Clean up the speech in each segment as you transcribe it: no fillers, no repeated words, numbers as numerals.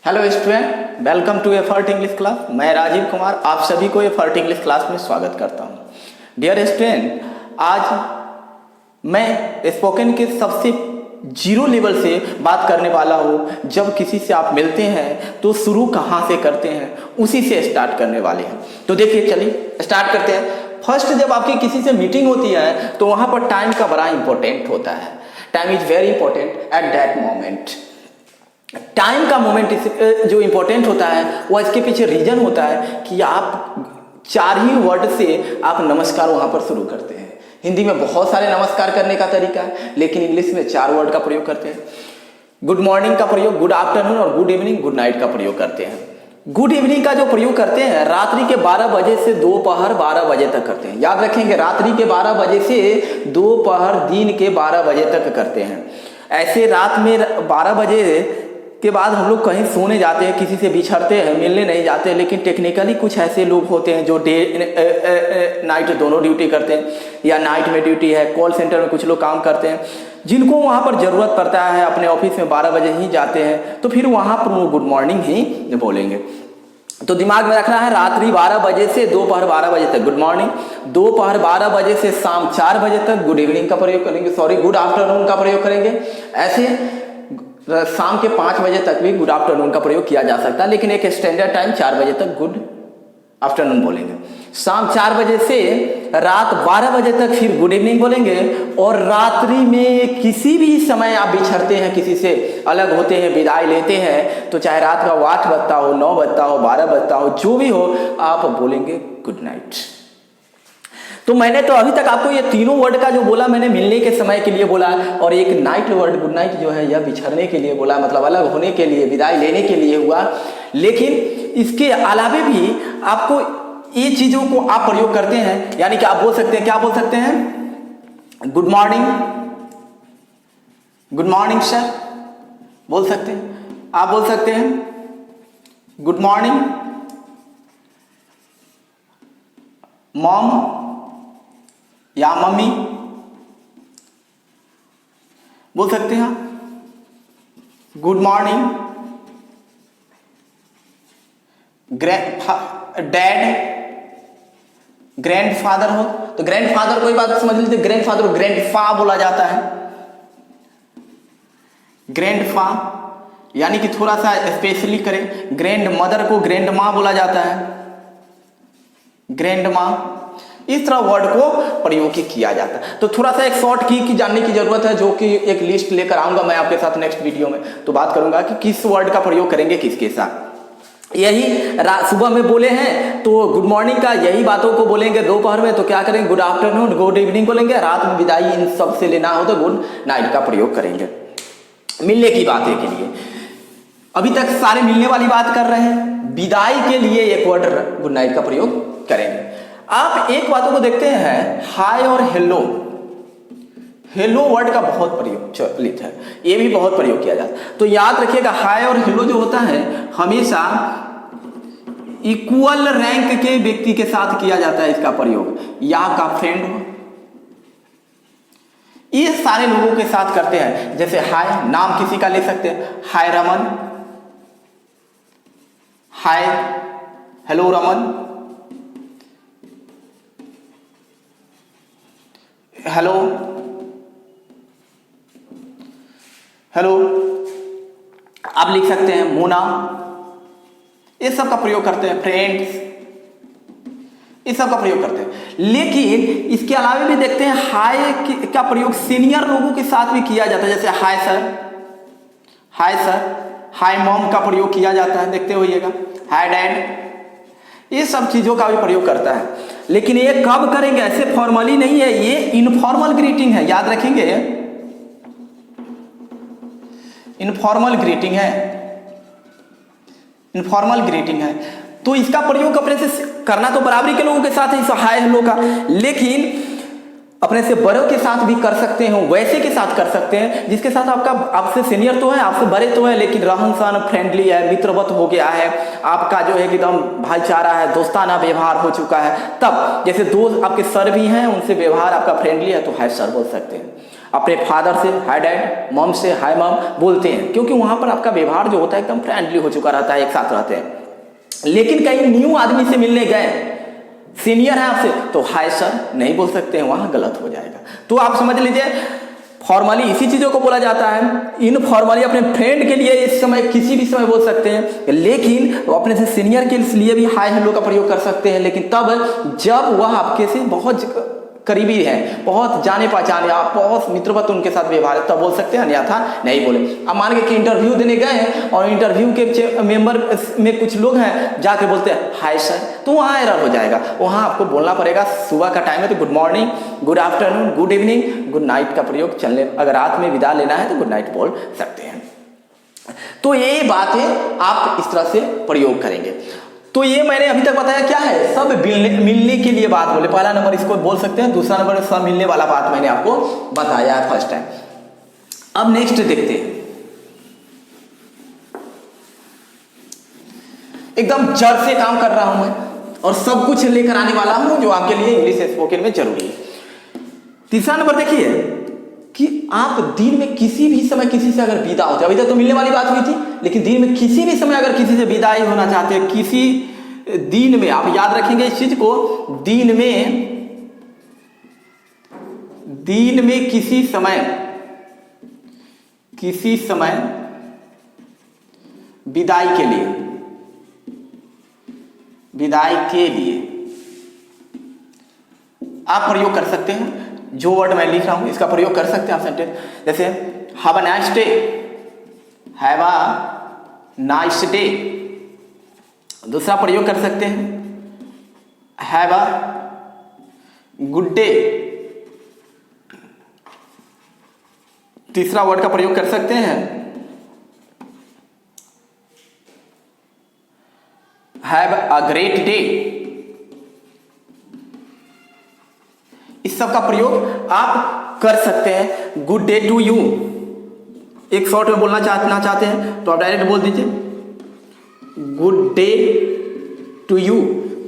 Hello student, welcome to effort English class. मैं राजीव कुमार आप सभी को एफर्ट इंग्लिश क्लास में स्वागत करता हूं। डियर स्टूडेंट, आज मैं स्पोकन के सबसे जीरो लेवल से बात करने वाला हूं। जब किसी से आप मिलते हैं तो शुरू कहां से करते हैं, उसी से स्टार्ट करने वाले हैं। तो देखिए, चलिए स्टार्ट करते हैं। फर्स्ट, जब आपकी किसी से मीटिंग होती है तो वहां पर टाइम का बड़ा इंपॉर्टेंट होता है। Time is very important at that moment. Time का मोमेंट जो इंपॉर्टेंट होता है वो इसके पीछे रीजन होता है कि आप 4 ही वर्ड से आप नमस्कार वहां पर शुरू करते हैं। हिंदी में बहुत सारे नमस्कार करने का तरीका है, लेकिन इंग्लिश में 4 वर्ड का प्रयोग करते हैं। गुड मॉर्निंग का प्रयोग, गुड आफ्टरनून और गुड इवनिंग, गुड नाइट का प्रयोग करते हैं। गुड इवनिंग का जो प्रयोग करते हैं रात्रि के 12 बजे से दोपहर 12 बजे तक करते हैं। याद रखेंगे, रात्रि के 12 बजे से दोपहर दिन के 12 बजे तक करते हैं। ऐसे रात में 12 बजे के बाद हम लोग कहीं सोने जाते हैं, किसी से बिछड़ते हैं, मिलने नहीं जाते। लेकिन टेक्निकली कुछ ऐसे लोग होते हैं जो डे नाइट दोनों ड्यूटी करते हैं, या नाइट में ड्यूटी है, कॉल सेंटर में कुछ लोग काम करते हैं, जिनको वहाँ पर ज़रूरत पड़ता है, अपने ऑफिस में 12 बजे ही जाते हैं, तो फिर वहाँ पर वो गुड मॉर्निंग ही बोलेंगे। तो दिमाग में रखना है, रात्रि 12 बजे से दोपहर 12 बजे तक गुड मॉर्निंग, दोपहर 12 बजे से शाम 4 बजे तक गुड इवनिंग का प्रयोग करेंगे, गुड आफ्टरनून का प्रयोग करेंगे। ऐसे शाम के 5 बजे तक भी गुड आफ्टरनून का प्रयोग किया जा सकता है, लेकिन एक स्टैंडर्ड टाइम 4 बजे तक गुड आफ्टरनून बोलेंगे। शाम 4 बजे से रात 12 बजे तक फिर गुड इवनिंग बोलेंगे। और रात्रि में किसी भी समय आप बिछड़ते हैं, किसी से अलग होते हैं, विदाई लेते हैं, तो चाहे रात का 8 बजता हो, 9 बजता हो, 12 बजता हो, जो भी हो, आप बोलेंगे गुड नाइट। तो मैंने तो अभी तक आपको ये तीनों वर्ड का जो बोला, मैंने मिलने के समय के लिए बोला, और एक नाइट वर्ड गुड नाइट जो है यह बिछड़ने के लिए बोला, मतलब अलग होने के लिए, विदाई लेने के लिए हुआ। लेकिन इसके अलावे भी आपको ये चीजों को आप प्रयोग करते हैं, यानी कि आप बोल सकते हैं, क्या बोल सकते हैं? Good morning, good morning sir बोल सकते हैं। आप बोल सकते हैं गुड मॉर्निंग मॉम या मम्मी बोल सकते हैं। गुड मॉर्निंग डैड, ग्रैंडफादर हो तो ग्रैंडफादर कोई बात समझ लीजिए, ग्रैंडफादर को ग्रैंडफा बोला जाता है। ग्रैंडफा यानी कि थोड़ा सा स्पेशली करें, ग्रैंड मदर को ग्रैंड माँ बोला जाता है, ग्रैंड माँ। इस तरह वर्ड को प्रयोग किया जाता है। तो थोड़ा सा एक शॉर्ट की जानने की जरूरत है, जो कि एक लिस्ट लेकर आऊंगा मैं आपके साथ नेक्स्ट वीडियो में। तो बात करूंगा कि किस वर्ड का प्रयोग करेंगे किसके साथ। यही सुबह में बोले हैं तो गुड मॉर्निंग का यही बातों को बोलेंगे। दोपहर में तो क्या करेंगे? गुड आफ्टरनून, गुड इवनिंग बोलेंगे। रात में विदाई इन सब से लेना हो तो गुड नाइट का प्रयोग करेंगे। मिलने की बातें के लिए अभी तक सारे मिलने वाली बात कर रहे हैं, विदाई के लिए एक वर्ड गुड नाइट का प्रयोग करेंगे। आप एक बातों को देखते हैं, हाय और हेलो। हेलो वर्ड का बहुत प्रयोग चलित है, ये भी बहुत प्रयोग किया जाता है। तो याद रखिएगा, हाय और हेलो जो होता है हमेशा इक्वल रैंक के व्यक्ति के साथ किया जाता है इसका प्रयोग। या का फ्रेंड हो, ये सारे लोगों के साथ करते हैं। जैसे हाय, नाम किसी का ले सकते हैं, hi Raman, hi hello Raman, hello hello. आप लिख सकते हैं मोना, ये सब का प्रयोग करते हैं। फ्रेंड्स, इस सब का प्रयोग करते हैं। लेकिन इसके अलावा भी देखते हैं, हाय का प्रयोग सीनियर लोगों के साथ भी किया जाता है। जैसे hi sir, hi sir, hi mom का प्रयोग किया जाता है, देखते होइएगा, हाय डैड। ये सब चीजों का भी प्रयोग करता है। लेकिन ये कब करेंगे? ऐसे फॉर्मली नहीं है, ये इनफॉर्मल ग्रीटिंग है, याद रखेंगे, इनफॉर्मल ग्रीटिंग है, इनफॉर्मल ग्रीटिंग है। तो इसका प्रयोग अपने से करना तो बराबरी के लोगों के साथ है हाय हेलो का, लेकिन अपने से बड़ों के साथ भी कर सकते हैं, वैसे के साथ कर सकते हैं जिसके साथ आपसे सीनियर तो है, आपसे बड़े तो है, लेकिन रहन सहन फ्रेंडली है, मित्रवत हो गया है, आपका जो है एकदम भाईचारा है, दोस्ताना व्यवहार हो चुका है। तब जैसे दोस्त आपके सर भी हैं, उनसे व्यवहार आपका फ्रेंडली है, तो हाय सर बोल सकते हैं। अपने फादर से हाय डैड, मॉम से हाय मॉम बोलते हैं, क्योंकि वहाँ पर आपका व्यवहार जो होता है एकदम फ्रेंडली हो चुका रहता है, एक साथ रहते हैं। लेकिन कहीं न्यू आदमी से मिलने गए, सीनियर है आपसे, तो हाय सर नहीं बोल सकते हैं, वहाँ गलत हो जाएगा। तो आप समझ लीजिए फॉर्मली इसी चीज़ों को बोला जाता है। इनफॉर्मली अपने फ्रेंड के लिए इस समय किसी भी समय बोल सकते हैं, लेकिन अपने से सीनियर के लिए भी हाय हेलो का प्रयोग कर सकते हैं, लेकिन तब जब वह आपके से बहुत करीबी है, बहुत जाने पहचाने, आप बहुत मित्रवत उनके साथ व्यवहार है, तब बोल सकते हैं, अन्यथा नहीं बोले। अब मान के कि इंटरव्यू देने गए हैं और इंटरव्यू के मेंबर में कुछ लोग हैं, जाके बोलते हैं हाय सर, तो वहाँ एरर हो जाएगा। वहाँ आपको बोलना पड़ेगा, सुबह का टाइम है तो good morning, good afternoon, good evening, good night का प्रयोग चलने, अगर रात में विदा लेना है तो गुड नाइट बोल सकते हैं। तो ये बातें आप इस तरह से प्रयोग करेंगे। तो ये मैंने अभी तक बताया क्या है, सब मिलने के लिए बात बोले। पहला नंबर इसको बोल सकते हैं, दूसरा नंबर सब मिलने वाला बात मैंने आपको बताया है फर्स्ट टाइम। अब नेक्स्ट देखते हैं, एकदम जड़ से काम कर रहा हूं मैं और सब कुछ लेकर आने वाला हूं जो आपके लिए इंग्लिश स्पोकन में जरूरी है। तीसरा नंबर देखिए कि आप दिन में किसी भी समय किसी से अगर विदा होते, अभी तक तो मिलने वाली बात हुई थी, लेकिन दिन में किसी भी समय अगर किसी से विदाई होना चाहते हैं, किसी दिन में, आप याद रखेंगे इस चीज को, दिन में किसी समय विदाई के लिए आप प्रयोग कर सकते हैं। जो वर्ड मैं लिख रहा हूं इसका प्रयोग कर सकते हैं आप सेंटेंस, जैसे have a nice day, have a nice day. दूसरा प्रयोग कर सकते हैं हैव अ गुड डे। तीसरा वर्ड का प्रयोग कर सकते हैं हैव अ ग्रेट डे। इस सब का प्रयोग आप कर सकते हैं। गुड डे टू यू, एक शॉर्ट में बोलना चाहते हैं तो आप डायरेक्ट बोल दीजिए गुड डे टू यू,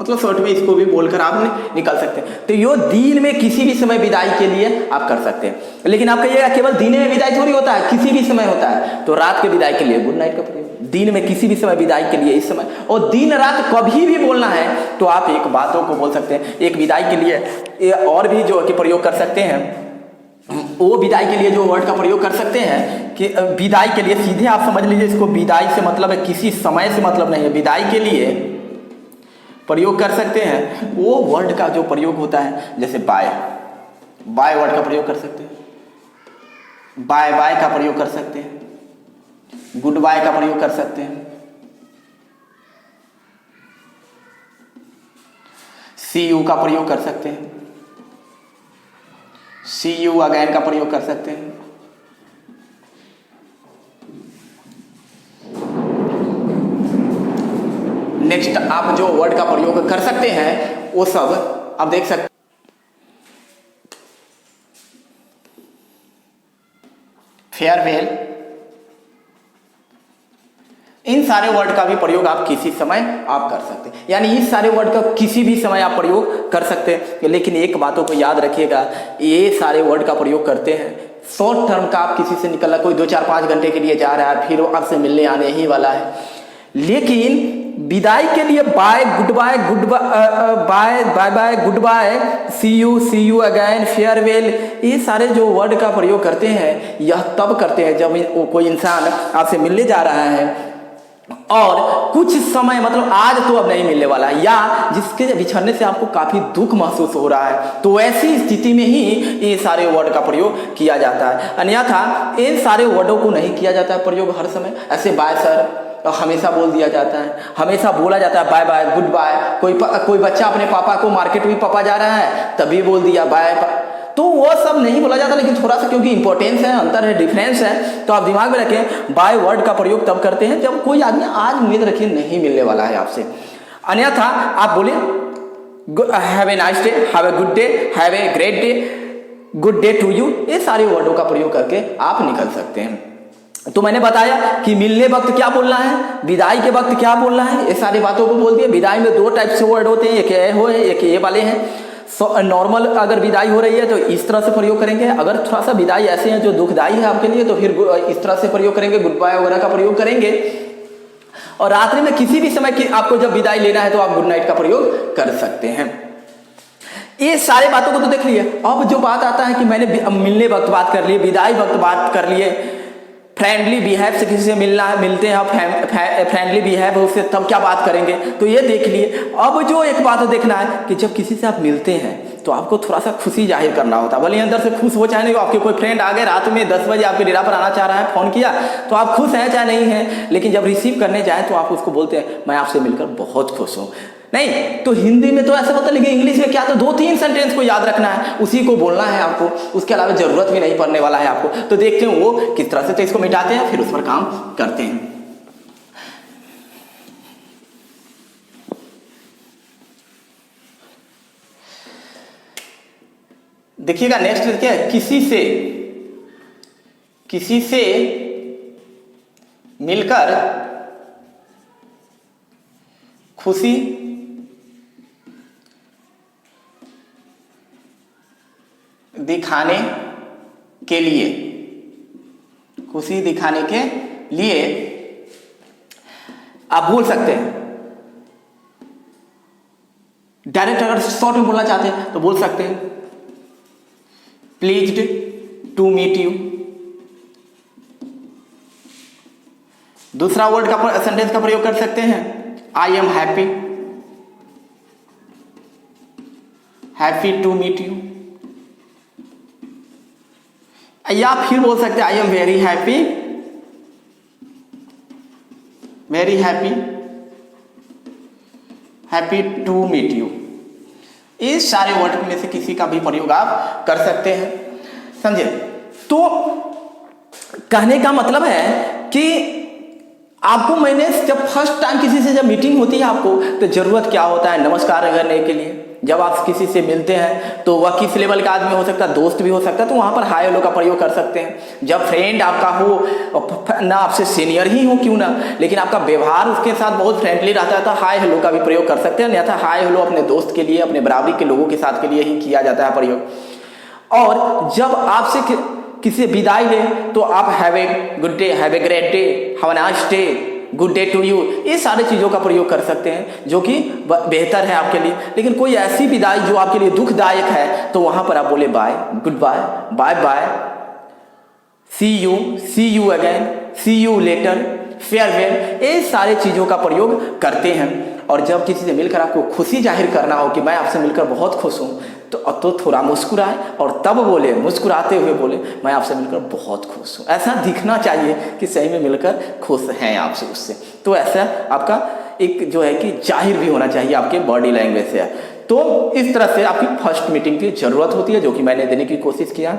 मतलब शॉर्ट में इसको भी बोलकर आप निकल सकते हैं। तो यो दिन में किसी भी समय विदाई के लिए आप कर सकते हैं। लेकिन आप कहिएगा केवल दिन में विदाई थोड़ी होता है, किसी भी समय होता है, तो रात के विदाई के लिए गुड नाइट का प्रयोग। दिन में किसी भी समय विदाई के लिए इस समय, और दिन रात कभी भी बोलना है तो आप एक बातों को बोल सकते हैं। एक विदाई के लिए और भी जो कि प्रयोग कर सकते हैं, वो विदाई के लिए जो वर्ड का प्रयोग कर सकते हैं कि विदाई के लिए सीधे आप समझ लीजिए इसको, विदाई से मतलब है किसी समय से मतलब नहीं है, विदाई के लिए प्रयोग कर सकते हैं वो वर्ड का जो प्रयोग होता है, जैसे बाय, बाय वर्ड का प्रयोग कर सकते हैं, बाय बाय का प्रयोग कर सकते हैं, गुड बाय का प्रयोग कर सकते हैं, सी यू का प्रयोग कर सकते हैं, सी यू अगेन का प्रयोग कर सकते हैं। नेक्स्ट आप जो वर्ड का प्रयोग कर सकते हैं वो सब आप देख सकते हैं। फेयरवेल, इन सारे वर्ड का भी प्रयोग आप किसी समय आप कर सकते हैं, यानी इस सारे वर्ड का किसी भी समय आप प्रयोग कर सकते हैं। लेकिन एक बातों को याद रखिएगा, ये सारे वर्ड का प्रयोग करते हैं शॉर्ट टर्म का, आप किसी से निकलना, कोई 2-4-5 घंटे के लिए जा रहा है, फिर वो आपसे मिलने आने ही वाला है। लेकिन विदाई के लिए bye, goodbye, bye bye, goodbye, see you again, farewell, ये सारे जो वर्ड का प्रयोग करते हैं यह तब करते हैं जब कोई इंसान आपसे मिलने जा रहा है और कुछ समय मतलब आज तो अब नहीं मिलने वाला है, या जिसके बिछड़ने से आपको काफी दुख महसूस हो रहा है, तो ऐसी स्थिति में ही ये सारे वर्ड का प्रयोग किया जाता है। अन्यथा इन सारे वर्डों को नहीं किया जाता है प्रयोग हर समय। ऐसे बाय सर हमेशा बोल दिया जाता है, हमेशा बोला जाता है बाय बाय, गुड बाय। कोई बच्चा अपने पापा को, मार्केट में पापा जा रहा है तभी बोल दिया बाय, तो वो सब नहीं बोला जाता। लेकिन थोड़ा सा क्योंकि इंपॉर्टेंस है, अंतर है, डिफरेंस है, तो आप दिमाग में रखें बाय वर्ड का प्रयोग तब करते हैं जब कोई आदमी आज उम्मीद रखिए नहीं मिलने वाला है आपसे। अन्यथा आप बोले have a nice day, have a good day, have a great day, good day to you, ये सारे वर्डों का प्रयोग करके आप निकल सकते हैं। तो मैंने बताया कि मिलने वक्त क्या बोलना है, विदाई के वक्त क्या बोलना है, ये सारी बातों को बोल दिए। विदाई में 2 टाइप से वर्ड होते हैं, एक ए हो है, एक ए वाले हैं। नॉर्मल अगर विदाई हो रही है तो इस तरह से प्रयोग करेंगे, अगर थोड़ा सा विदाई ऐसे हैं जो दुखदाई है आपके लिए तो फिर इस तरह से प्रयोग करेंगे, गुड बाय वगैरह का प्रयोग करेंगे। और रात्रि में किसी भी समय की आपको जब विदाई लेना है तो आप गुड नाइट का प्रयोग कर सकते हैं। ये सारे बातों को तो देख लिए। अब जो बात आता है कि मैंने मिलने वक्त बात कर लिए, विदाई वक्त बात कर लिए, फ्रेंडली बिहेव से किसी से मिलना है, मिलते हैं आप फ्रेंडली बिहेव उससे तब क्या बात करेंगे, तो ये देख लिए। अब जो एक बात देखना है कि जब किसी से आप मिलते हैं तो आपको थोड़ा सा खुशी जाहिर करना होता है, भले अंदर से खुश हो चाहे नहीं हो। आपके कोई फ्रेंड आ गए रात में 10 बजे आपके डेरा पर आना चाह रहा है, फोन किया तो आप खुश हैं चाहे नहीं हैं, लेकिन जब रिसीव करने जाए तो आप उसको बोलते हैं मैं आपसे मिलकर बहुत खुश हूँ। नहीं तो हिंदी में तो ऐसा होता है, लेकिन इंग्लिश में क्या तो 2-3 सेंटेंस को याद रखना है, उसी को बोलना है आपको, उसके अलावा जरूरत भी नहीं पड़ने वाला है आपको। तो देखते हैं वो किस तरह से, तो इसको मिटाते हैं फिर उस पर काम करते हैं। देखिएगा नेक्स्ट क्या है, किसी से मिलकर खुशी दिखाने के लिए, खुशी दिखाने के लिए आप बोल सकते हैं। डायरेक्ट अगर शॉर्ट में बोलना चाहते हैं तो बोल सकते हैं प्लीज्ड टू मीट यू। दूसरा वर्ड का सेंटेंस का प्रयोग कर सकते हैं I am happy to meet you, या फिर बोल सकते हैं I am very happy to meet you. इस सारे वर्ड में से किसी का भी प्रयोग आप कर सकते हैं, समझे। तो कहने का मतलब है कि आपको मैंने जब फर्स्ट टाइम किसी से जब मीटिंग होती है आपको तो जरूरत क्या होता है नमस्कार करने के लिए। जब आप किसी से मिलते हैं तो वह किस लेवल का आदमी हो सकता है, दोस्त भी हो सकता है, तो वहाँ पर हाय हेलो का प्रयोग कर सकते हैं। जब फ्रेंड आपका हो ना, आपसे सीनियर ही हो क्यों ना, लेकिन आपका व्यवहार उसके साथ बहुत फ्रेंडली रहता है तो हाय हेलो का भी प्रयोग कर सकते हैं। नहीं था हाय हेलो अपने दोस्त के लिए, अपने बराबरी के लोगों के साथ के लिए ही किया जाता है प्रयोग। और जब आपसे किसी से विदाई ले तो आप have a good day, have a great day, have a nice day, good day to you, ये सारे चीज़ों का प्रयोग कर सकते हैं जो कि बेहतर है आपके लिए। लेकिन कोई ऐसी विदाई जो आपके लिए दुखदायक है तो वहाँ पर आप बोले bye, goodbye, bye bye, see you again, see you later, farewell, ये सारे चीज़ों का प्रयोग करते हैं। और जब किसी से मिलकर आपको खुशी जाहिर करना हो कि मैं आपसे मिलकर बहुत खुश हूँ तो थोड़ा मुस्कुराए और तब बोले, मुस्कुराते हुए बोले मैं आपसे मिलकर बहुत खुश हूँ। ऐसा दिखना चाहिए कि सही में मिलकर खुश हैं आपसे उससे। तो ऐसा आपका एक जो है कि जाहिर भी होना चाहिए आपके बॉडी लैंग्वेज से। तो इस तरह से आपकी फर्स्ट मीटिंग की जरूरत होती है जो कि मैंने देने की कोशिश किया।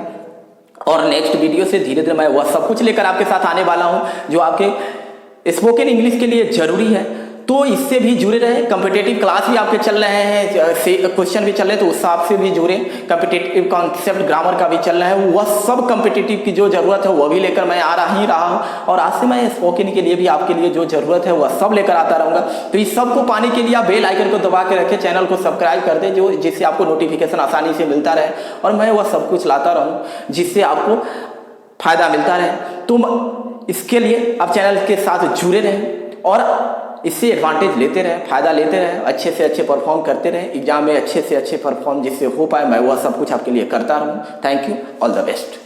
और नेक्स्ट वीडियो से धीरे धीरे मैं वह सब कुछ लेकर आपके साथ आने वाला हूँ जो आपके स्पोकन इंग्लिश के लिए जरूरी है। तो इससे भी जुड़े रहे। कॉम्पिटिटिव क्लास भी आपके चल रहे हैं, क्वेश्चन भी चल रहे हैं, तो उस हिसाब से भी जुड़े। कॉम्पिटिटिव कॉन्सेप्ट ग्रामर का भी चल रहा है, वह सब कॉम्पिटिटिव की जो ज़रूरत है वह भी लेकर मैं आ रहा हूँ। और आज से मैं स्पोकन के लिए भी आपके लिए जो ज़रूरत है वह सब लेकर आता रहूँगा। तो इस सब को पाने के लिए आप बेल आइकन को दबा के रखें, चैनल को सब्सक्राइब कर दें जो जिससे आपको नोटिफिकेशन आसानी से मिलता रहे और मैं वह सब कुछ लाता रहूँ जिससे आपको फ़ायदा मिलता रहे। तो इसके लिए आप चैनल के साथ जुड़े रहें और इससे एडवांटेज लेते रहें, फ़ायदा लेते रहें, अच्छे से अच्छे परफॉर्म करते रहें। एग्जाम में अच्छे से अच्छे परफॉर्म जिससे हो पाए मैं वह सब कुछ आपके लिए करता रहूँ। Thank you, all the best.